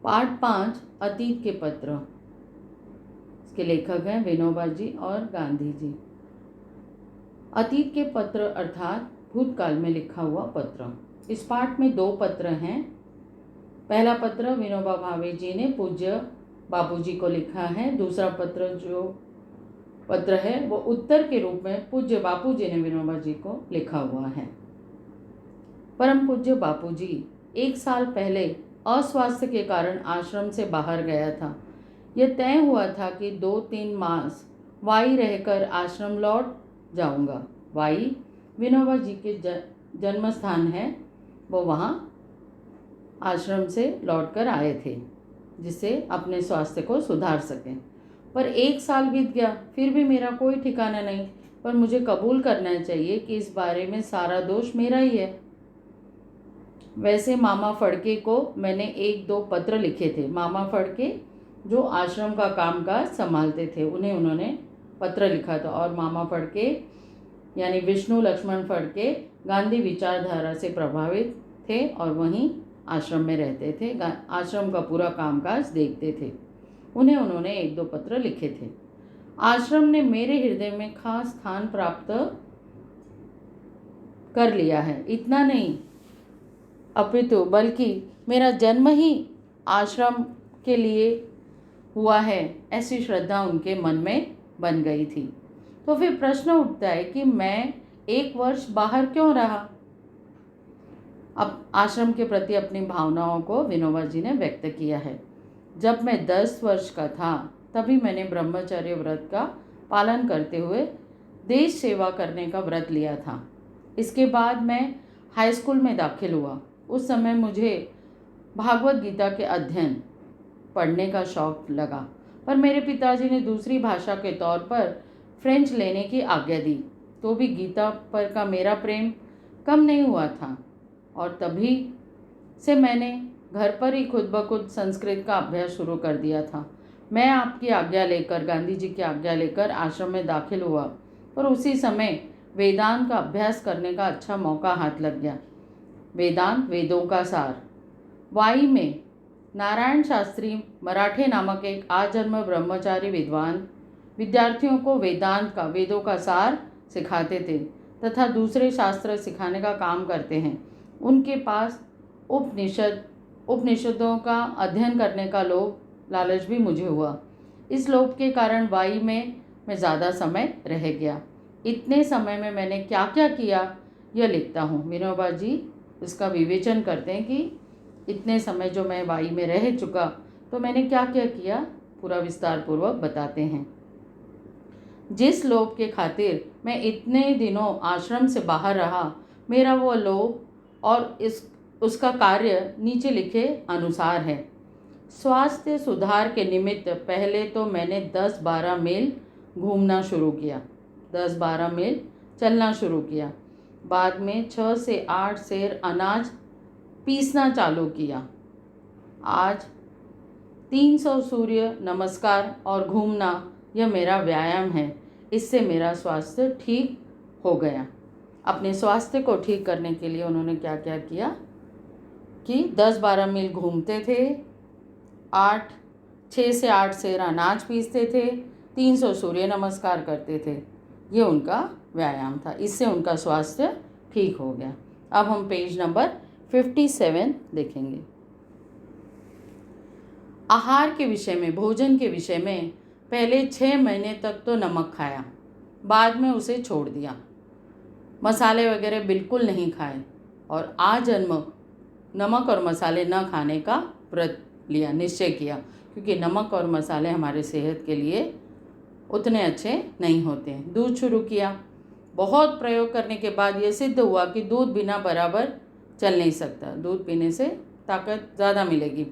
पाठ 5 अतीत के पत्र। इसके लेखक हैं विनोबा जी और गांधी जी। अतीत के पत्र अर्थात भूतकाल में लिखा हुआ पत्र। इस पाठ में 2 पत्र हैं। पहला पत्र विनोबा भावे जी ने पूज्य बापूजी को लिखा है। दूसरा पत्र है वो उत्तर के रूप में पूज्य बापूजी ने विनोबा जी को लिखा हुआ है। परम पूज्य बापूजी 1 साल पहले अस्वास्थ्य के कारण आश्रम से बाहर गया था। यह तय हुआ था कि 2-3 मास वाई रहकर आश्रम लौट जाऊंगा। वाई विनोबा जी के जन्म स्थान है। वो वहाँ आश्रम से लौटकर आए थे जिससे अपने स्वास्थ्य को सुधार सकें। पर 1 साल बीत गया, फिर भी मेरा कोई ठिकाना नहीं। पर मुझे कबूल करना चाहिए कि इस बारे में सारा दोष मेरा ही है। वैसे मामा फड़के को मैंने 1-2 पत्र लिखे थे। मामा फड़के जो आश्रम का कामकाज संभालते थे उन्हें उन्होंने पत्र लिखा था। और मामा फड़के यानी विष्णु लक्ष्मण फड़के गांधी विचारधारा से प्रभावित थे और वहीं आश्रम में रहते थे। आश्रम का पूरा कामकाज देखते थे। उन्हें उन्होंने 1-2 पत्र लिखे थे। आश्रम ने मेरे हृदय में खास स्थान प्राप्त कर लिया है। इतना नहीं अपितु बल्कि मेरा जन्म ही आश्रम के लिए हुआ है, ऐसी श्रद्धा उनके मन में बन गई थी। तो फिर प्रश्न उठता है कि मैं 1 वर्ष बाहर क्यों रहा। अब आश्रम के प्रति अपनी भावनाओं को विनोबा जी ने व्यक्त किया है। जब मैं 10 वर्ष का था तभी मैंने ब्रह्मचर्य व्रत का पालन करते हुए देश सेवा करने का व्रत लिया था। इसके बाद मैं हाई स्कूल में दाखिल हुआ। उस समय मुझे भागवत गीता के अध्ययन पढ़ने का शौक लगा, पर मेरे पिताजी ने दूसरी भाषा के तौर पर फ्रेंच लेने की आज्ञा दी। तो भी गीता पर का मेरा प्रेम कम नहीं हुआ था और तभी से मैंने घर पर ही खुद ब खुद संस्कृत का अभ्यास शुरू कर दिया था। मैं आपकी आज्ञा लेकर, गांधी जी की आज्ञा लेकर आश्रम में दाखिल हुआ, पर उसी समय वेदांत का अभ्यास करने का अच्छा मौका हाथ लग गया। वेदांत वेदों का सार। वाई में नारायण शास्त्री मराठे नामक एक आजन्म ब्रह्मचारी विद्वान विद्यार्थियों को वेदांत का, वेदों का सार सिखाते थे तथा दूसरे शास्त्र सिखाने का काम करते हैं। उनके पास उपनिषदों का अध्ययन करने का लालच भी मुझे हुआ। इस लोभ के कारण वाई में मैं ज़्यादा समय रह गया। इतने समय में मैंने क्या क्या किया यह लिखता हूँ। विनोबा जी इसका विवेचन करते हैं कि इतने समय जो मैं वाई में रह चुका तो मैंने क्या क्या किया, पूरा विस्तार पूर्वक बताते हैं। जिस लोभ के खातिर मैं इतने दिनों आश्रम से बाहर रहा, मेरा वो लोभ और उसका कार्य नीचे लिखे अनुसार है। स्वास्थ्य सुधार के निमित्त पहले तो मैंने 10-12 मील घूमना शुरू किया, 10-12 मील चलना शुरू किया। बाद में 6 से 8 सेर अनाज पीसना चालू किया। आज 300 सूर्य नमस्कार और घूमना यह मेरा व्यायाम है। इससे मेरा स्वास्थ्य ठीक हो गया। अपने स्वास्थ्य को ठीक करने के लिए उन्होंने क्या क्या किया कि 10-12 मील घूमते थे, 6 से 8 सेर अनाज पीसते थे, 300 सूर्य नमस्कार करते थे। ये उनका व्यायाम था। इससे उनका स्वास्थ्य ठीक हो गया। अब हम पेज नंबर 57 देखेंगे। आहार के विषय में, भोजन के विषय में पहले 6 महीने तक तो नमक खाया, बाद में उसे छोड़ दिया। मसाले वगैरह बिल्कुल नहीं खाए और आजन्म नमक और मसाले न खाने का व्रत लिया, निश्चय किया, क्योंकि नमक और मसाले हमारे सेहत के लिए उतने अच्छे नहीं होते हैं। दूध शुरू किया। बहुत प्रयोग करने के बाद ये सिद्ध हुआ कि दूध बिना बराबर चल नहीं सकता। दूध पीने से ताकत ज़्यादा मिलेगी।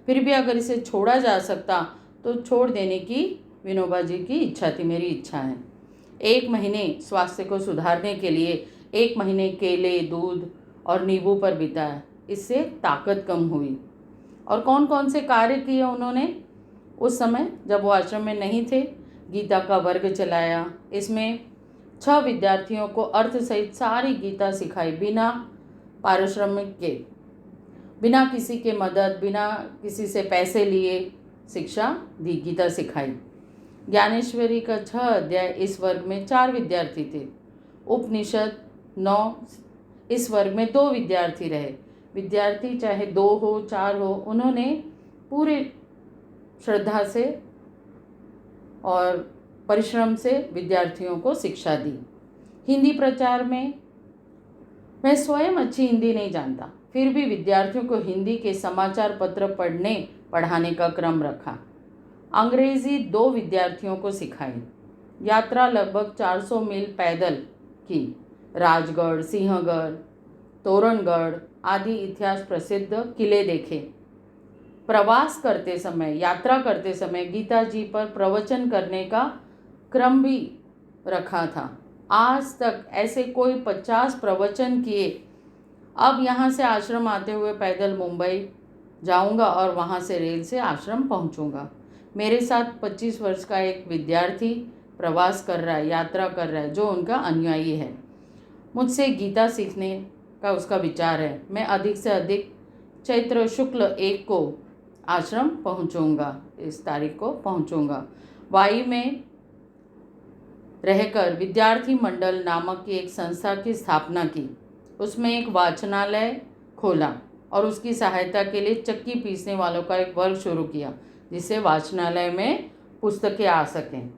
फिर भी अगर इसे छोड़ा जा सकता तो छोड़ देने की विनोबा जी की इच्छा थी, मेरी इच्छा है। 1 महीने स्वास्थ्य को सुधारने के लिए 1 महीने केले, दूध और नींबू पर बिताया। इससे ताकत कम हुई। और कौन कौन से कार्य किए उन्होंने उस समय जब वो आश्रम में नहीं थे? गीता का वर्ग चलाया। इसमें 6 विद्यार्थियों को अर्थ सहित सारी गीता सिखाई बिना पारिश्रमिक के। बिना किसी के मदद, बिना किसी से पैसे लिए शिक्षा दी, गीता सिखाई। ज्ञानेश्वरी का 6 अध्याय, इस वर्ग में 4 विद्यार्थी थे। उपनिषद 9, इस वर्ग में 2 विद्यार्थी रहे। विद्यार्थी चाहे 2 हो 4 हो, उन्होंने पूरे श्रद्धा से और परिश्रम से विद्यार्थियों को शिक्षा दी। हिंदी प्रचार में मैं स्वयं अच्छी हिंदी नहीं जानता, फिर भी विद्यार्थियों को हिंदी के समाचार पत्र पढ़ने पढ़ाने का क्रम रखा। अंग्रेजी 2 विद्यार्थियों को सिखाई। यात्रा लगभग 400 मील पैदल की। राजगढ़, सिंहगढ़, तोरणगढ़ आदि इतिहास प्रसिद्ध किले देखे। प्रवास करते समय, यात्रा करते समय गीता जी पर प्रवचन करने का क्रम भी रखा था। आज तक ऐसे कोई 50 प्रवचन किए। अब यहाँ से आश्रम आते हुए पैदल मुंबई जाऊँगा और वहाँ से रेल से आश्रम पहुँचूँगा। मेरे साथ 25 वर्ष का एक विद्यार्थी प्रवास कर रहा है, यात्रा कर रहा है, जो उनका अनुयायी है। मुझसे गीता सीखने का उसका विचार है। मैं अधिक से अधिक चैत्र शुक्ल 1 को आश्रम पहुँचूँगा, इस तारीख को पहुँचूँगा। वाई में रहकर विद्यार्थी मंडल नामक की एक संस्था की स्थापना की। उसमें एक वाचनालय खोला और उसकी सहायता के लिए चक्की पीसने वालों का एक वर्ग शुरू किया, जिससे वाचनालय में पुस्तकें आ सकें।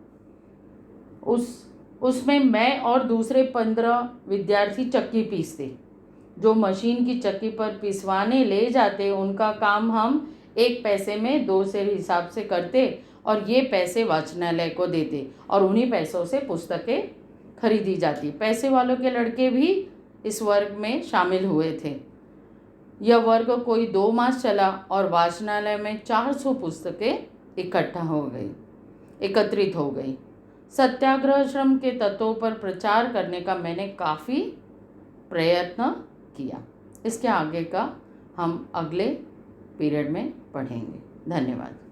उसमें मैं और दूसरे 15 विद्यार्थी चक्की पीसते। जो मशीन की चक्की पर पिसवाने ले जाते, उनका काम हम 1 पैसे में 2 सेर हिसाब से करते और ये पैसे वाचनालय को देते और उन्हीं पैसों से पुस्तकें खरीदी जाती। पैसे वालों के लड़के भी इस वर्ग में शामिल हुए थे। यह वर्ग कोई 2 मास चला और वाचनालय में 400 पुस्तकें एकत्रित हो गई। सत्याग्रह श्रम के तत्वों पर प्रचार करने का मैंने काफ़ी प्रयत्न किया। इसके आगे का हम अगले पीरियड में पढ़ेंगे। धन्यवाद।